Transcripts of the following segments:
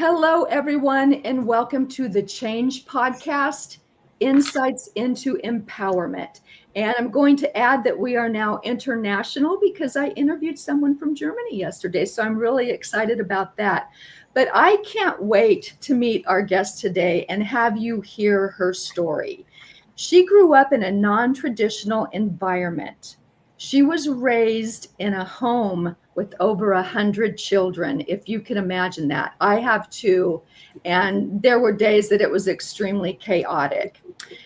Hello, everyone, and welcome to the Change Podcast, Insights into Empowerment. And I'm going to add that we are now international because I interviewed someone from Germany yesterday. So I'm really excited about that. But I can't wait to meet our guest today and have you hear her story. She grew up in a non-traditional environment. She was raised in a home with over 100 children, if you can imagine that. I have two, and there were days that it was extremely chaotic.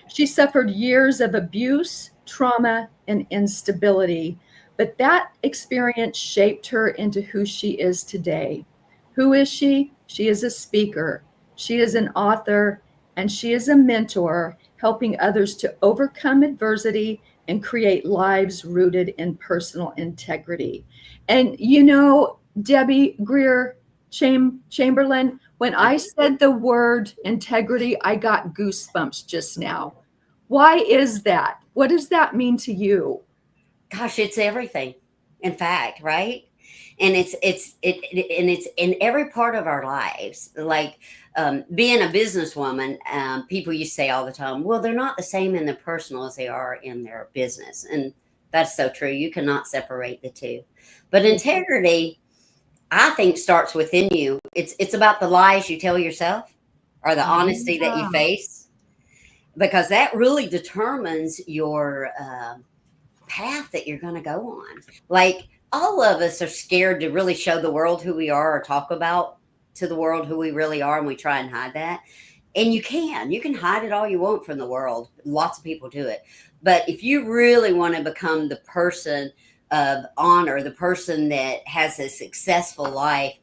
She suffered years of abuse, trauma, and instability, but that experience shaped her into who she is today. Who is she? She is a speaker, she is an author, and she is a mentor, helping others to overcome adversity and create lives rooted in personal integrity. And Debbie Greer Chamberlain, when I said the word integrity, I got goosebumps just now. Why is that? What does that mean to you? Gosh, it's everything. In fact, right? And it's in every part of our lives. Like being a businesswoman, people used to say all the time, "Well, they're not the same in their personal as they are in their business," and that's so true. You cannot separate the two. But integrity, I think, starts within you. It's about the lies you tell yourself or the honesty that you face, because that really determines your path that you're going to go on. Like, all of us are scared to really show the world who we are or talk about to the world who we really are, and we try and hide that. And you can hide it all you want from the world. Lots of people do it. But if you really want to become the person of honor, the person that has a successful life,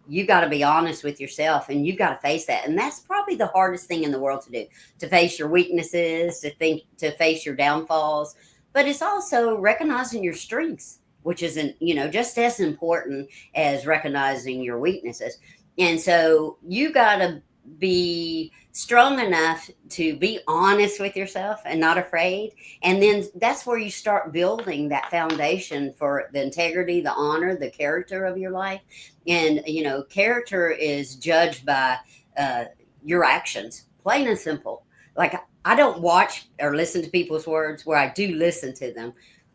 you got to be honest with yourself, and you've got to face that. And that's probably the hardest thing in the world to do, to face your weaknesses, to face your downfalls. But it's also recognizing your strengths, which isn't, just as important as recognizing your weaknesses. And so you got to be strong enough to be honest with yourself and not afraid. And then that's where you start building that foundation for the integrity, the honor, the character of your life. And, character is judged by your actions, plain and simple. Like, I don't watch or listen to people's words, where I do listen to them,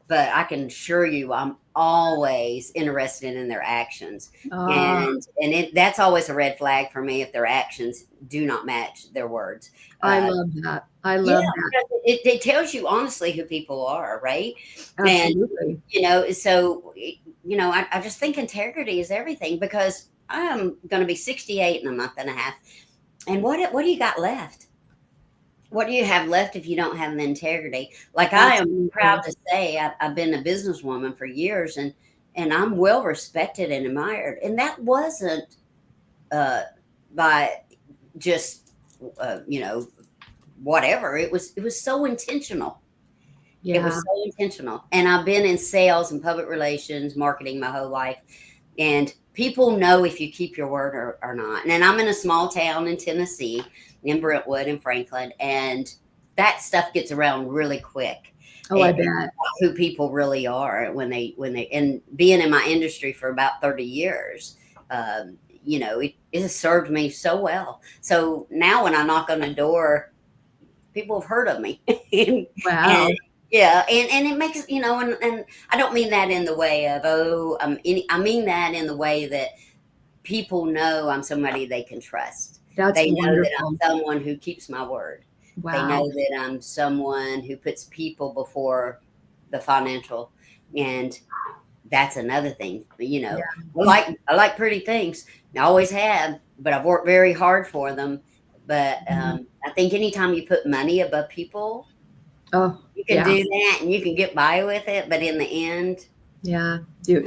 but I can assure you I'm always interested in their actions. That's always a red flag for me if their actions do not match their words. I love that. I love that. It tells you honestly who people are, right? Absolutely. And, so, I just think integrity is everything, because I'm going to be 68 in a month and a half. And what do you got left? What do you have left if you don't have the integrity? Like, I am proud to say I've been a businesswoman for years, and I'm well respected and admired. And that wasn't by just whatever. It was so intentional. Yeah. It was so intentional. And I've been in sales and public relations, marketing my whole life. And people know if you keep your word or not. And I'm in a small town in Tennessee, in Brentwood and Franklin, and that stuff gets around really quick. Oh, I bet. Who people really are when they and being in my industry for about 30 years, it has served me so well. So now when I knock on the door, people have heard of me. Wow. Yeah, and it makes, and I don't mean that in the way of, I mean that in the way that people know I'm somebody they can trust. They know that I'm someone who keeps my word. Wow. They know that I'm someone who puts people before the financial. And that's another thing. I like pretty things. I always have, but I've worked very hard for them. But I think anytime you put money above people, you can do that and you can get by with it. But in the end,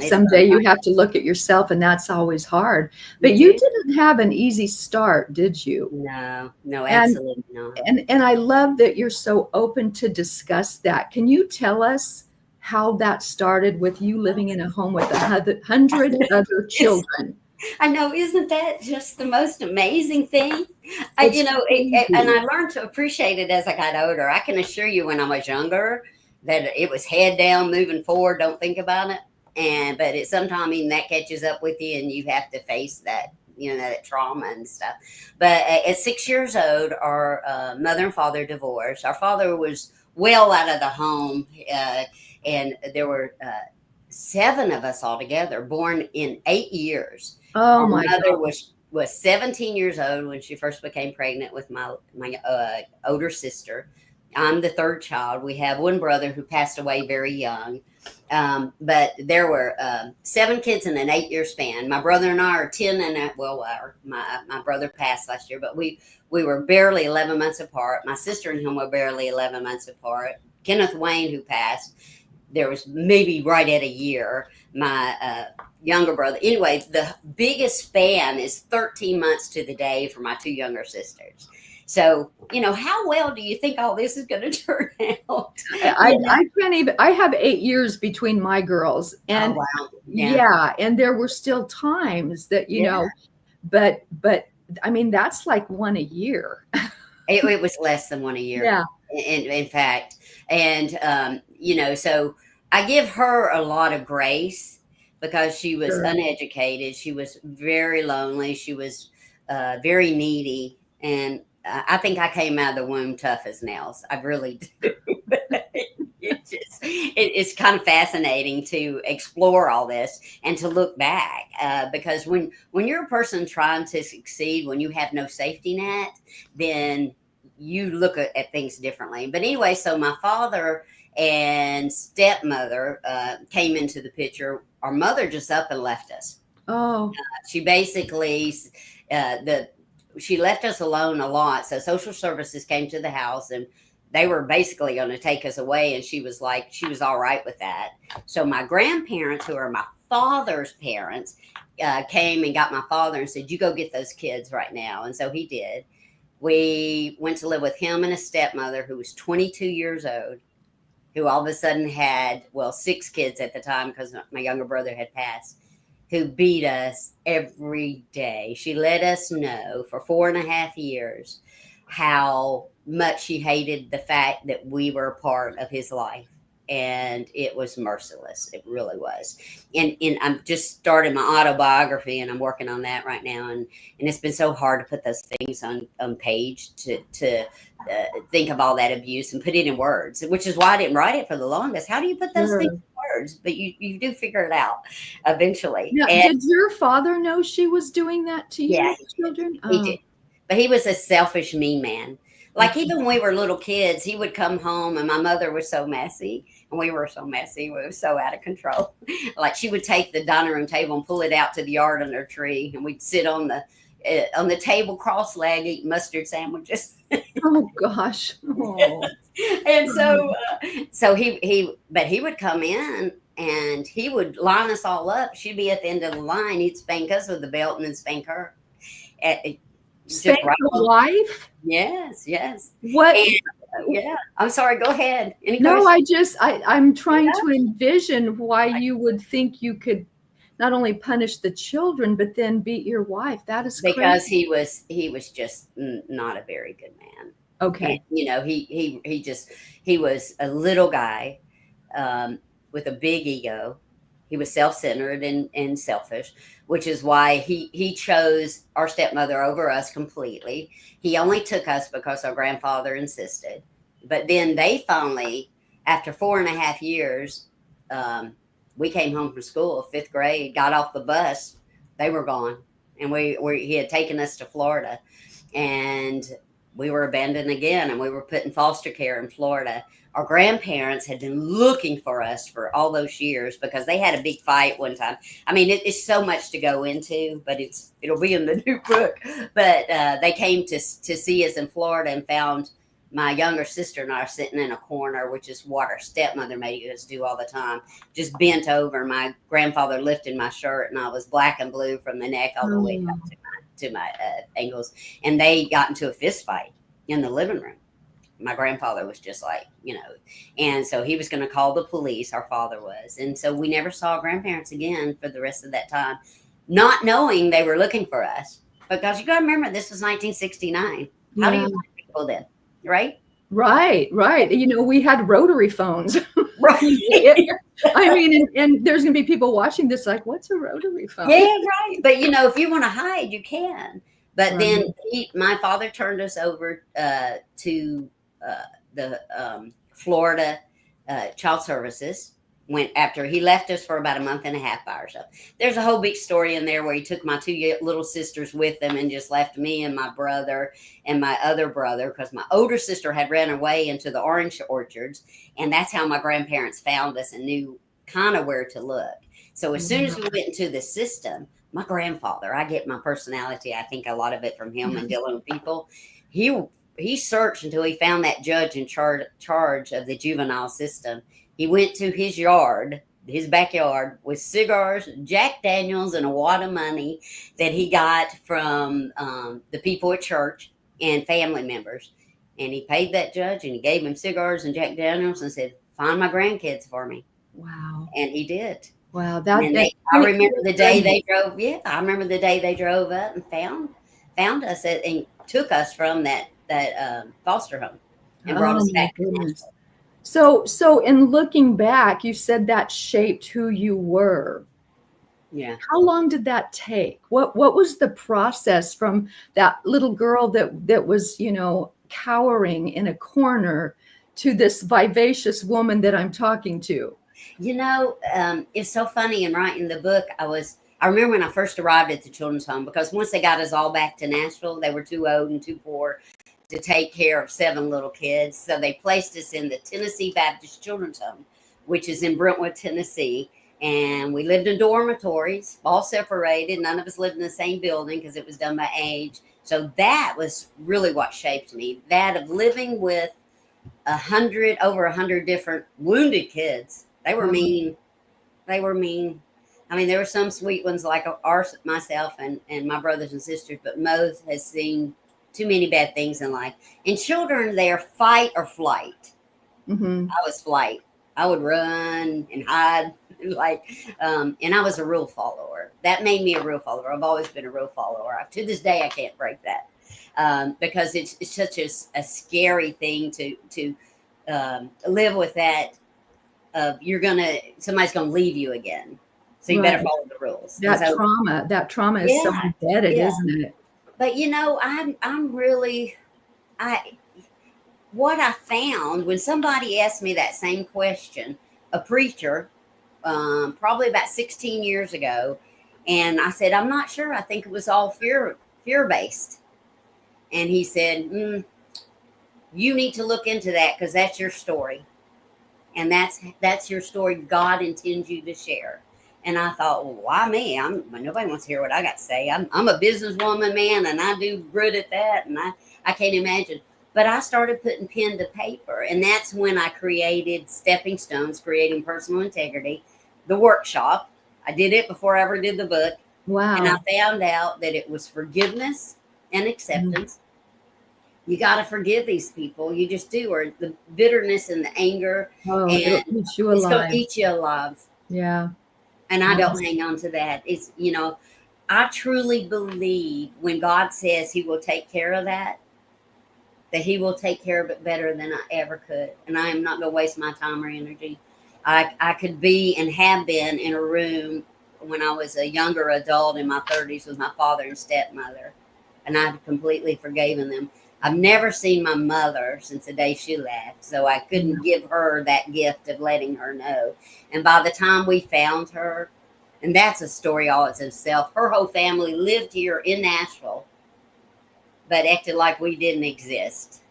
someday you have to look at yourself, and that's always hard. But you didn't have an easy start, did you? No, absolutely not. And I love that you're so open to discuss that. Can you tell us how that started with you living in a home with 100 other children? I know, isn't that just the most amazing thing? And I learned to appreciate it as I got older. I can assure you, when I was younger, that it was head down, moving forward, don't think about it. But sometimes even that catches up with you, and you have to face that trauma and stuff. But at 6 years old, our mother and father divorced. Our father was well out of the home, and there were 7 of us altogether, born in 8 years. Oh Our my mother God. was 17 years old when she first became pregnant with my older sister. I'm the third child. We have one brother who passed away very young. But there were 7 kids in an 8-year span. My brother and I are 10 and my brother passed last year, but we were barely 11 months apart. My sister and him were barely 11 months apart. Kenneth Wayne, who passed, there was maybe right at a year. My younger brother. Anyway, the biggest span is 13 months to the day for my 2 younger sisters. So, how well do you think all this is going to turn out? I can't even, I have 8 years between my girls, and Oh, wow. yeah, and there were still times that, but I mean, that's like one a year. It was less than one a year, Yeah. in fact. And, so I give her a lot of grace because she was Sure. uneducated. She was very lonely. She was very needy. And I think I came out of the womb tough as nails. I really do. It's kind of fascinating to explore all this and to look back, because when you're a person trying to succeed, when you have no safety net, then you look at things differently. But anyway, so my father and stepmother came into the picture. Our mother just up and left us. Oh, She basically she left us alone a lot. So social services came to the house and they were basically going to take us away. And she was all right with that. So my grandparents, who are my father's parents, came and got my father and said, "You go get those kids right now." And so he did. We went to live with him and a stepmother who was 22 years old, who all of a sudden had, 6 kids at the time because my younger brother had passed, who beat us every day. She let us know for 4.5 years how much she hated the fact that we were a part of his life. And it was merciless. It really was. And I'm just starting my autobiography and I'm working on that right now. And it's been so hard to put those things on page to think of all that abuse and put it in words, which is why I didn't write it for the longest. How do you put those things sure. in words? But you do figure it out eventually. Now, And did your father know she was doing that to yeah, you, children? he Oh, did. But he was a selfish, mean man. Like okay. even when we were little kids, he would come home and my mother was so messy and we were so messy. We were so out of control. Like she would take the dining room table and pull it out to the yard under a tree and we'd sit on the table cross-legged eating mustard sandwiches. Oh gosh. Oh. And so he would come in and he would line us all up. She'd be at the end of the line. He'd spank us with the belt and then spank her. Just Spank right the on. wife? Yes, yes. What? And yeah, I'm sorry. Go ahead. Any No, questions? I'm trying Yeah, to envision why you would think you could not only punish the children, but then beat your wife. That is because crazy. he was just not a very good man, and Okay. he was a little guy with a big ego. He was self-centered and selfish, which is why he chose our stepmother over us completely. He only took us because our grandfather insisted. But then they finally, after 4.5 years, um, we came home from school, 5th grade, got off the bus, they were gone, and he had taken us to Florida, and we were abandoned again, and we were put in foster care in Florida. Our grandparents had been looking for us for all those years because they had a big fight one time. I mean, it's so much to go into, but it'll be in the new book. But they came to see us in Florida and found my younger sister and I sitting in a corner, which is what our stepmother made us do all the time, just bent over. My grandfather lifted my shirt, and I was black and blue from the neck all the way Oh, up to my ankles. And they got into a fist fight in the living room. My grandfather was just like, and so he was going to call the police. Our father was. And so we never saw our grandparents again for the rest of that time, not knowing they were looking for us. Because you got to remember, this was 1969. How do yeah, you find people then? Right? Right, right. You know, we had rotary phones. Right. I mean, and there's going to be people watching this like, what's a rotary phone? Yeah, right. But if you want to hide, you can. But Right. then my father turned us over to the Florida Child Services. Went after he left us for about a month and a half by ourselves. There's a whole big story in there where he took my two little sisters with him and just left me and my brother and my other brother, because my older sister had ran away into the orange orchards, and that's how my grandparents found us and knew kind of where to look. So as soon as we went into the system, my grandfather, I get my personality, I think a lot of it from him and dealing with people. He searched until he found that judge in charge of the juvenile system. He went to his yard, his backyard, with cigars, Jack Daniels, and a wad of money that he got from the people at church and family members. And he paid that judge, and he gave him cigars and Jack Daniels and said, "Find my grandkids for me." Wow. And he did. Wow. And I remember the day they drove. Yeah, I remember the day they drove up and found us and took us from that foster home and brought us back to Nashville. So in looking back, you said that shaped who you were. Yeah. How long did that take? What was the process from that little girl that was, cowering in a corner to this vivacious woman that I'm talking to? It's so funny in writing the book. I remember when I first arrived at the children's home, because once they got us all back to Nashville, they were too old and too poor to take care of 7 little kids. So they placed us in the Tennessee Baptist Children's Home, which is in Brentwood, Tennessee. And we lived in dormitories, all separated. None of us lived in the same building because it was done by age. So that was really what shaped me. That of living with over 100 different wounded kids. They were mean. They were mean. I mean, there were some sweet ones like myself and my brothers and sisters, but most has seen too many bad things in life. And children, they're fight or flight. Mm-hmm. I was flight. I would run and hide, and I was a rule follower. That made me a rule follower. I've always been a rule follower. To this day, I can't break that because it's such a scary thing to live with that. Somebody's gonna leave you again, so you better follow the rules. That trauma is so embedded, isn't it? But what I found when somebody asked me that same question, a preacher, probably about 16 years ago, and I said, "I'm not sure. I think it was all fear based." And he said, "You need to look into that because that's your story, and that's your story. God intends you to share." And I thought, well, why me? Nobody wants to hear what I got to say. I'm a businesswoman, man, and I do good at that, and I can't imagine. But I started putting pen to paper, and that's when I created Stepping Stones, Creating Personal Integrity, the workshop. I did it before I ever did the book. Wow. And I found out that it was forgiveness and acceptance. You got to forgive these people. You just do, or the bitterness and the anger. Oh, and it'll eat you it's alive. going to eat you alive. Yeah. And I don't hang on to that. It's, I truly believe when God says he will take care of that he will take care of it better than I ever could. And I am not going to waste my time or energy. I could be and have been in a room when I was a younger adult in my 30s with my father and stepmother, and I'd completely forgiven them. I've never seen my mother since the day she left, so I couldn't give her that gift of letting her know. And by the time we found her, and that's a story all its itself, her whole family lived here in Nashville, but acted like we didn't exist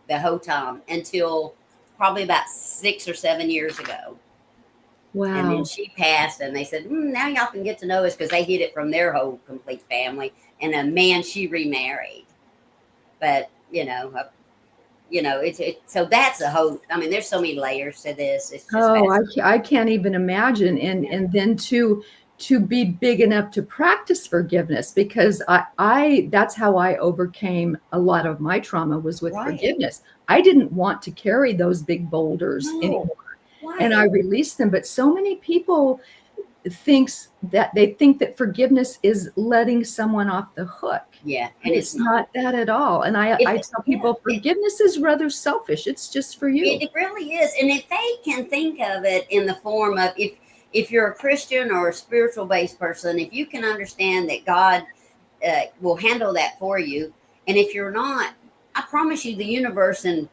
the whole time until probably about 6 or 7 years ago. Wow. And then she passed, and they said, now y'all can get to know us, because they hid it from their whole complete family and a man she remarried. But, so that's a whole, I mean, there's so many layers to this. It's just I can't even imagine. And then to be big enough to practice forgiveness, because I that's how I overcame a lot of my trauma, was with forgiveness. I didn't want to carry those big boulders anymore. And I released them. But so many people, thinks that they think that forgiveness is letting someone off the hook. Yeah, And and it's not that at all. And I If, tell yeah, people forgiveness is rather selfish. It's just for you. it really is. And if they can think of it in the form of, if you're a Christian or a spiritual based person, if you can understand that God will handle that for you, and if you're not, I promise you, the universe and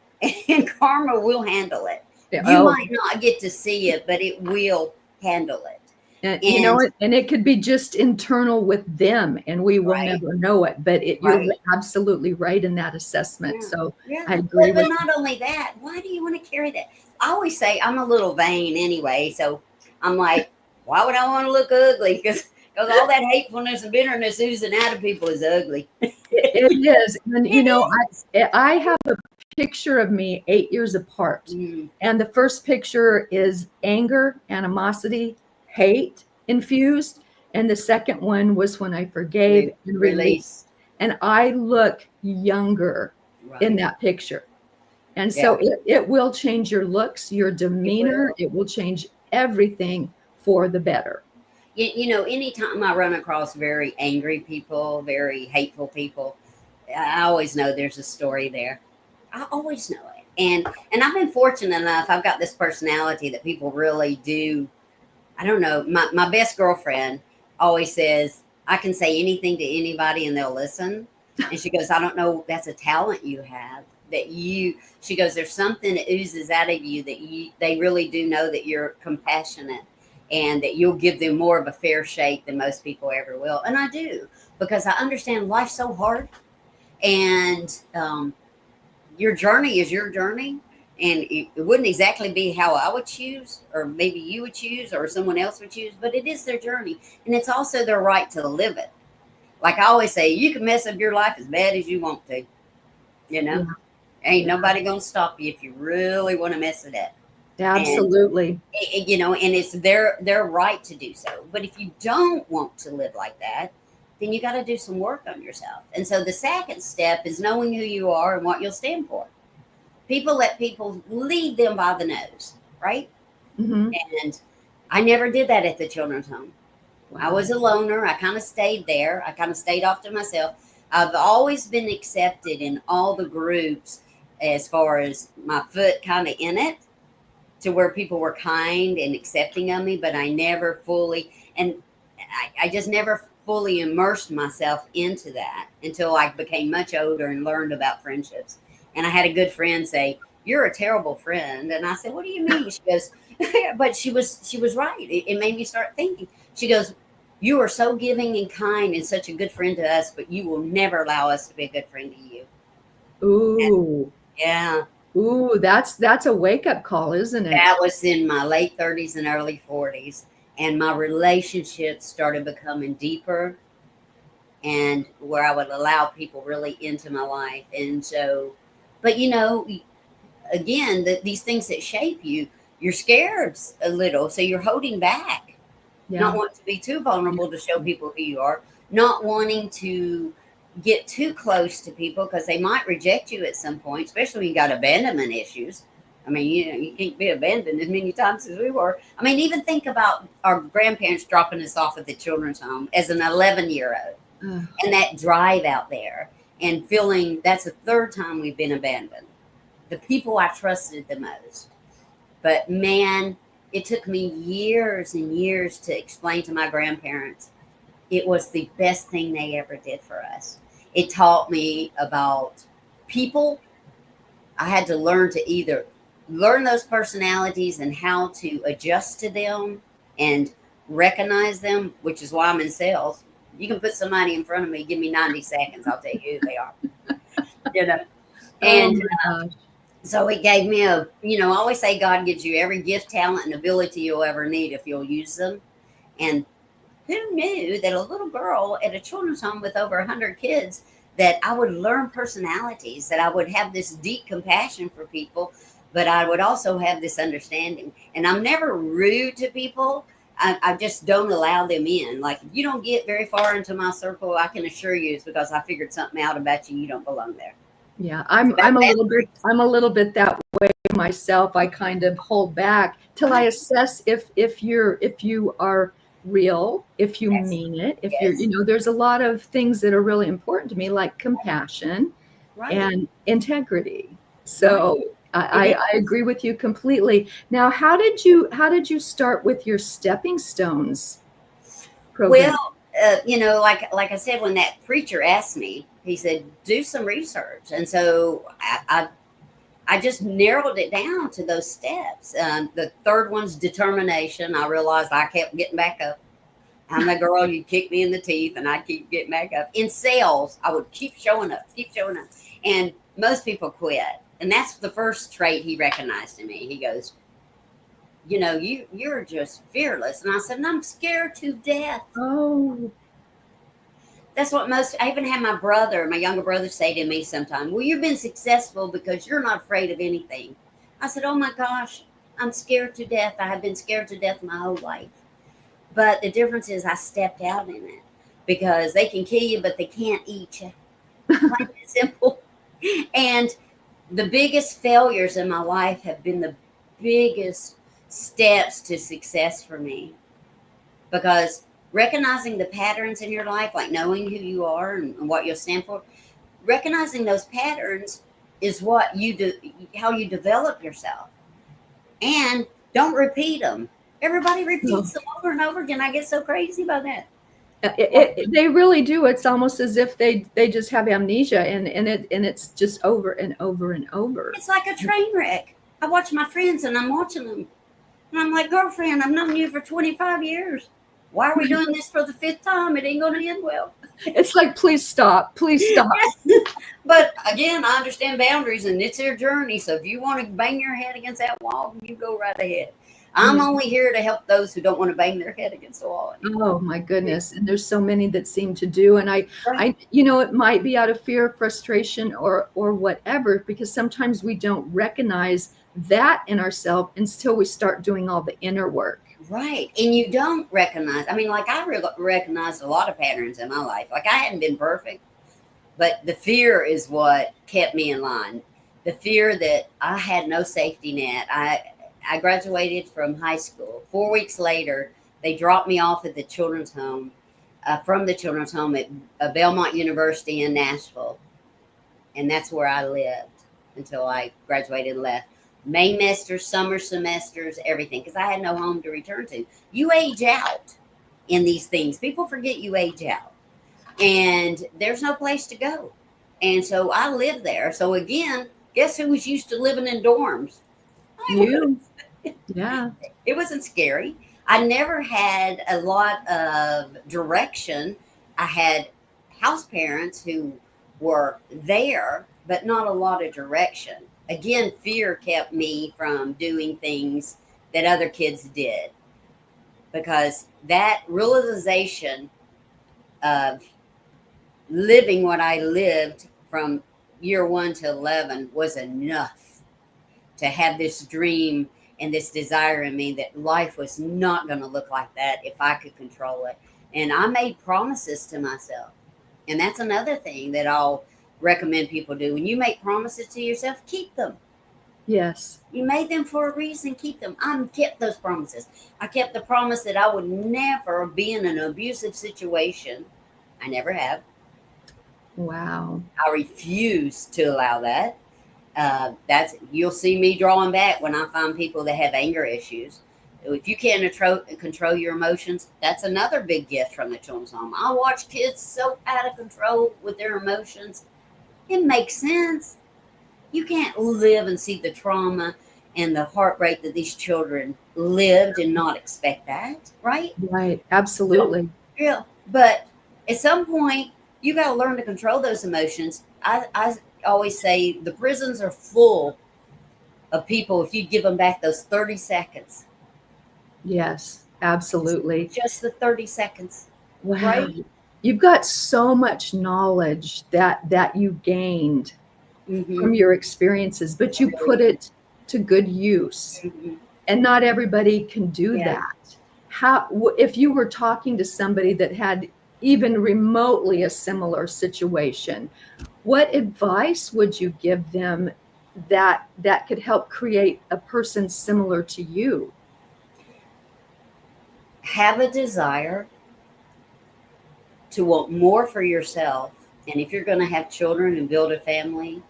and karma will handle it. You Oh, might not get to see it, but it will handle it. and you know And it, and it could be just internal with them, and we will right, never know it. But you're right. absolutely right in that assessment. Yeah, So yeah. I agree But with not only that, why do you want to carry that? I always say I'm a little vain anyway, so I'm like, why would I want to look ugly? Because all that hatefulness and bitterness oozing out of people is ugly. it is. And It is. I have a picture of me 8 years apart, Mm, and the first picture is anger, animosity, hate infused, and the second one was when I forgave and released. release. And I look younger in Right. that picture. And Yeah. so it will change your looks, your It demeanor. will. It will change everything for the better. Anytime I run across very angry people, very hateful people, I always know there's a story there. I always know it. And I've been fortunate enough, I've got this personality that people really do. I don't know. My best girlfriend always says, I can say anything to anybody and they'll listen. And she goes, I don't know, that's a talent you have. She goes, there's something that oozes out of you that they really do know that you're compassionate and that you'll give them more of a fair shake than most people ever will. And I do, because I understand life's so hard. And your journey is your journey, and it wouldn't exactly be how I would choose, or maybe you would choose, or someone else would choose, but it is their journey, and it's also their right to live it. Like I always say, you can mess up your life as bad as you want to. You know, Yeah, ain't yeah, nobody gonna stop you if you really want to mess it up. And absolutely. and it's their right to do so. But if you don't want to live like that, then you got to do some work on yourself. And so the second step is knowing who you are and what you'll stand for. People let people lead them by the nose, right? Hmm. And I never did that at the children's home. I Wow. was a loner. I kind of stayed there. I kind of stayed off to myself. I've always been accepted in all the groups as far as my foot kind of in it, to where people were kind and accepting of me, but I never fully, and I just never fully immersed myself into that until I became much older and learned about friendships. And I had a good friend say, "You're a terrible friend," and I said, "What do you mean?" She goes, "But she was right. It made me start thinking." She goes, "You are so giving and kind and such a good friend to us, but you will never allow us to be a good friend to you." And Ooh. yeah, Ooh, that's a wake-up call, isn't it? that was in my late 30s and early 40s. And my relationships started becoming deeper, and where I would allow people really into my life. And so, but again, these things that shape you, you're scared a little. So you're holding back, not Yeah. wanting to be too Yeah. vulnerable to show people who you are, not wanting to get too close to people because they might reject you at some point, especially when you got abandonment issues. I mean, you can't be abandoned as many times as we were. I mean, even think about our grandparents dropping us off at the children's home as an 11-year-old, Uh, and that drive out there and feeling that's the third time we've been abandoned. The people I trusted the most. But man, it took me years and years to explain to my grandparents it was the best thing they ever did for us. It taught me about people. I had to learn to either learn those personalities and how to adjust to them and recognize them, which is why I'm in sales. You can put somebody in front of me, give me 90 seconds, I'll tell you who they are. You know, oh and my gosh. so it gave me I always say God gives you every gift, talent, and ability you'll ever need if you'll use them. And who knew that a little girl at a children's home with over 100 kids, that I would learn personalities, that I would have this deep compassion for people, but I would also have this understanding. And I'm never rude to people. I just don't allow them in. Like, if you don't get very far into my circle, I can assure you it's because I figured something out about you. You don't belong there. Yeah, So I'm a that I'm a little bit that way myself. I kind of hold back till I right, assess if you are real, if you Yes. mean it, if you're, Yes. there's a lot of things that are really important to me, like compassion Right. and integrity. Right. So It I is. agree with you completely. Now, how did you start with your stepping stones program? Well, like I said, when that preacher asked me, he said, "Do some research," and so I just narrowed it down to those steps. The third one's determination. I realized I kept getting back up. I'm the girl, you kick me in the teeth, and I keep getting back up. In sales, I would keep showing up, keep showing up. And most people quit. And that's the first trait he recognized in me. He goes, you're just fearless. And I said, and I'm scared to death. Oh, That's what I even had my younger brother say to me sometime, well, you've been successful because you're not afraid of anything. I said, oh my gosh, I'm scared to death. I have been scared to death my whole life. But the difference is I stepped out in it because they can kill you, but they can't eat you. Plain and simple. And the biggest failures in my life have been the biggest steps to success for me because recognizing the patterns in your life, like knowing who you are and what you'll stand for, recognizing those patterns is what you do, how you develop yourself. And don't repeat them. Everybody no. repeats them over and over again. I get so crazy about that. They really do. It's almost as if they just have amnesia, and it's just over and over and over. It's like a train wreck. I watch my friends and I'm watching them. And I'm like, girlfriend, I've known you for 25 years. Why are we doing this for the fifth time? It ain't going to end well. It's like, please stop, please stop. But again, I understand boundaries and it's their journey. So if you want to bang your head against that wall, you go right ahead. I'm Yeah. only here to help those who don't want to bang their head against the wall anymore. Oh my goodness. And there's so many that seem to do. And Right. it might be out of fear, frustration, or whatever, because sometimes we don't recognize that in ourselves until we start doing all the inner work. Right. And you don't recognize, I mean, like I recognized a lot of patterns in my life. Like I hadn't been perfect, but the fear is what kept me in line. The fear that I had no safety net. I graduated from high school. 4 weeks later, they dropped me off at the children's home, from the children's home at Belmont University in Nashville. And that's where I lived until I graduated and left. May semesters, summer semesters, everything, because I had no home to return to. You age out in these things. People forget you age out, and there's no place to go. And so I lived there. So again, guess who was used to living in dorms? I was. You, yeah, It wasn't scary. I never had a lot of direction. I had house parents who were there, but not a lot of direction. Again, fear kept me from doing things that other kids did because that realization of living what I lived from year 1 to 11 was enough to have this dream and this desire in me that life was not going to look like that if I could control it. And I made promises to myself. And that's another thing that I'll recommend people do. When you make promises to yourself, keep them. yes, You made them for a reason, keep them. I kept those promises. I kept the promise that I would never be in an abusive situation. I never have. wow, I refuse to allow that. That's you'll see me drawing back when I find people that have anger issues. If you can't control your emotions, that's another big gift from the children's home. I watch kids so out of control with their emotions. It makes sense. You can't live and see the trauma and the heartbreak that these children lived and not expect that, right? right, absolutely. Yeah. But at some point, you got to learn to control those emotions. I always say the prisons are full of people if you give them back those 30 seconds. Yes, absolutely. Just the 30 seconds, Wow. right? You've got so much knowledge that you gained Mm-hmm. from your experiences, but you put it to good use. Mm-hmm. And not everybody can do Yeah. that. If you were talking to somebody that had even remotely a similar situation, what advice would you give them that could help create a person similar to you? have a desire to want more for yourself. And if you're going to have children and build a family,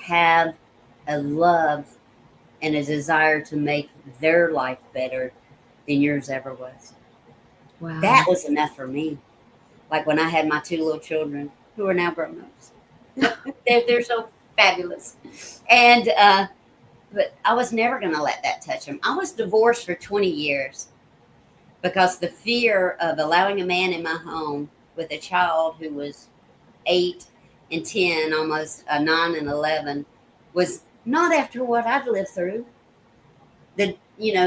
have a love and a desire to make their life better than yours ever was. Wow. That was enough for me. Like when I had my two little children who are now grown ups, they're so fabulous. And, but I was never going to let that touch them. I was divorced for 20 years because the fear of allowing a man in my home with a child who was 8 and 10, almost 9 and 11, was not after what I'd lived through.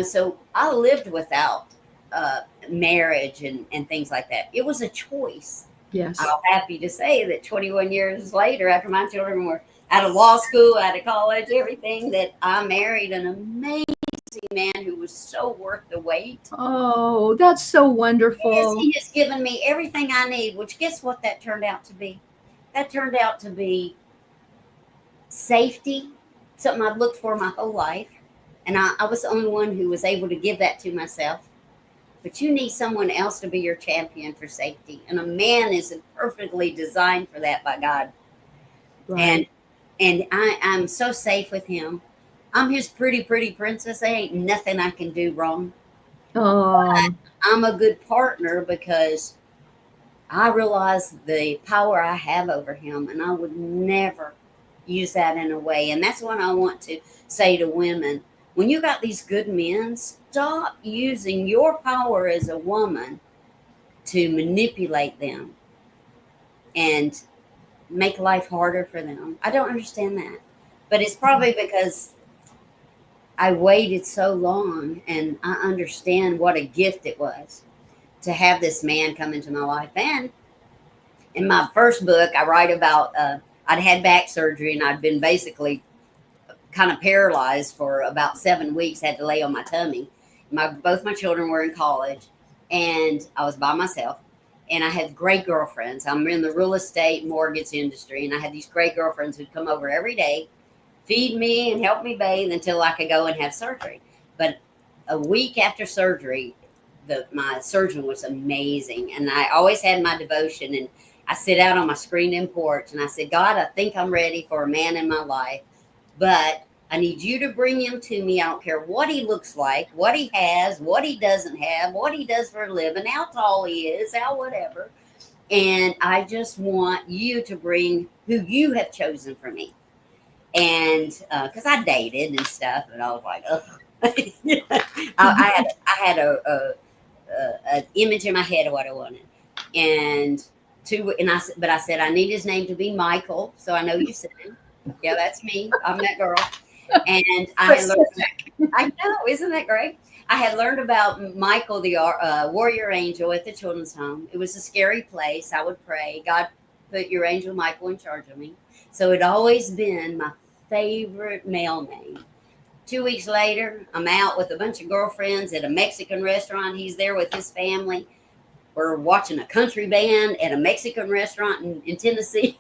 So I lived without marriage and things like that. It was a choice. Yes. I'm happy to say that 21 years later, after my children were out of law school, out of college, everything, that I married an amazing man who was so worth the wait. Oh, that's so wonderful. Yes, he has given me everything I need, which guess what that turned out to be? That turned out to be safety, something I've looked for my whole life. And I was the only one who was able to give that to myself. But you need someone else to be your champion for safety. And a man is perfectly designed for that by God. Right. And I'm so safe with him. I'm his pretty princess. There ain't nothing I can do wrong. I'm a good partner because I realize the power I have over him, and I would never use that in a way. And that's what I want to say to women. When you got these good men, stop using your power as a woman to manipulate them and make life harder for them. I don't understand that. But it's probably because I waited so long, and I understand what a gift it was to have this man come into my life. And in my first book, I write about I'd had back surgery, and I'd been basically kind of paralyzed for about 7 weeks, had to lay on my tummy. Both my children were in college, and I was by myself. And I had great girlfriends. I'm in the real estate mortgage industry, and I had these great girlfriends who'd come over every day, feed me and help me bathe until I could go and have surgery. But a week after surgery, my surgeon was amazing. And I always had my devotion, and I sit out on my screened-in porch, and I said, God, I think I'm ready for a man in my life, but I need you to bring him to me. I don't care what he looks like, what he has, what he doesn't have, what he does for a living, how tall he is, how whatever. And I just want you to bring who you have chosen for me. And because I dated and stuff, and I was like, ugh. I had an image in my head of what I wanted, but I said I need his name to be Michael, so I know you said him. Yeah, that's me. I'm that girl. And I had learned. I know, isn't that great? I had learned about Michael, the warrior angel at the children's home. It was a scary place. I would pray, God, put your angel Michael in charge of me. So it always been my favorite male name. 2 weeks later, I'm out with a bunch of girlfriends at a Mexican restaurant. He's there with his family. We're watching a country band at a Mexican restaurant in Tennessee.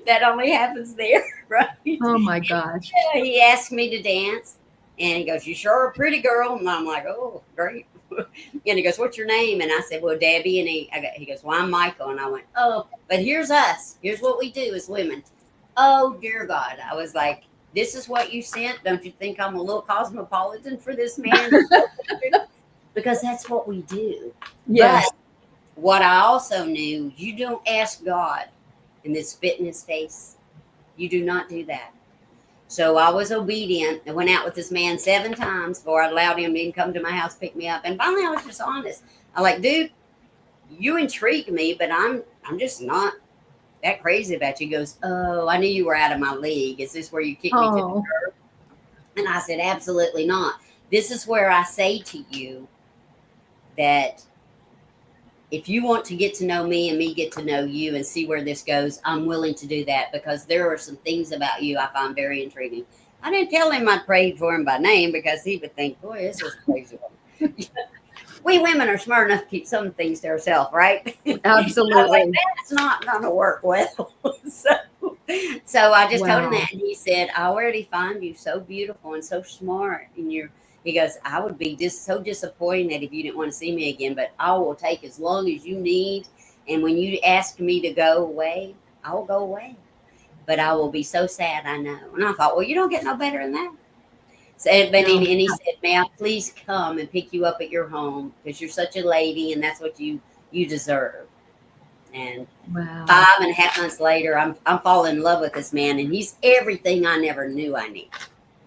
That only happens there, right? Oh my gosh. Yeah, he asked me to dance, and he goes, "You sure a pretty girl?" And I'm like, "Oh, great." And he goes, "What's your name?" And I said, "Well, Debbie." And he goes, "Well, I'm Michael." And I went, "Oh, but here's us. Here's what we do as women." Oh, dear God. I was like, this is what you sent? Don't you think I'm a little cosmopolitan for this man? Because that's what we do. Yes. But what I also knew, you don't ask God and then spit in his face. You do not do that. So I was obedient. I went out with this man 7 times before I allowed him to even come to my house, pick me up. And finally I was just honest. I'm like, dude, you intrigue me, but I'm just not that crazy about you. He goes, "Oh, I knew you were out of my league. Is this where you kicked me to the curb?" And I said, "Absolutely not. This is where I say to you that if you want to get to know me and me get to know you and see where this goes, I'm willing to do that because there are some things about you I find very intriguing." I didn't tell him I prayed for him by name because he would think, "Boy, this is crazy." We women are smart enough to keep some things to ourselves, right? Absolutely. I was like, that's not going to work well. So I just told him that, and he said, "I already find you so beautiful and so smart, and He goes, I would be just so disappointed if you didn't want to see me again, but I will take as long as you need. And when you ask me to go away, I will go away. But I will be so sad, I know. And I thought, well, you don't get no better than that. So, but No. and he said, "May I please come and pick you up at your home because you're such a lady and that's what you deserve." And Wow. 5.5 months later, I'm falling in love with this man, and he's everything I never knew I needed.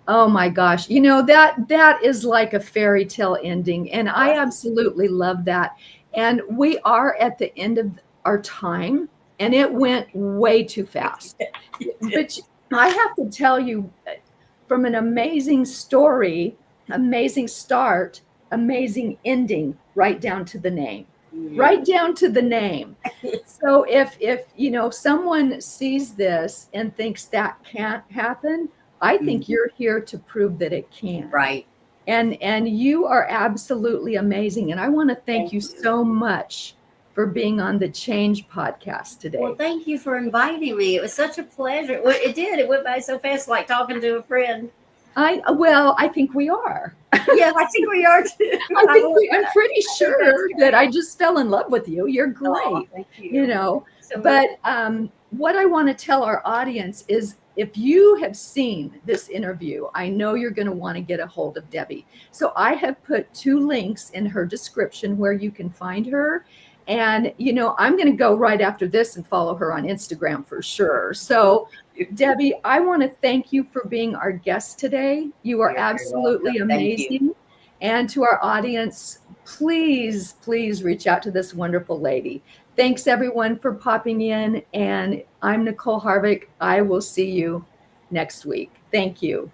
Oh my gosh. You know, that is like a fairy tale ending. And I absolutely love that. And we are at the end of our time, and it went way too fast. But I have to tell you, from an amazing story, amazing start, amazing ending, right down to the name. Right down to the name. So if you know someone sees this and thinks that can't happen, I think you're here to prove that it can. Right. And you are absolutely amazing. And I want to thank you so much for being on the Change podcast today. Well, thank you for inviting me. It was such a pleasure. Well, it did. It went by so fast, like talking to a friend. I think we are. Yeah, I think we are too. I'm pretty sure that I just fell in love with you. You're great. Oh, thank you. You know, So but what I want to tell our audience is if you have seen this interview, I know you're going to want to get a hold of Debbie. So I have put 2 links in her description where you can find her. And, you know, I'm going to go right after this and follow her on Instagram for sure. So, Debbie, I want to thank you for being our guest today. You are absolutely amazing. And to our audience, please, please reach out to this wonderful lady. Thanks, everyone, for popping in. And I'm Nicole Harvick. I will see you next week. Thank you.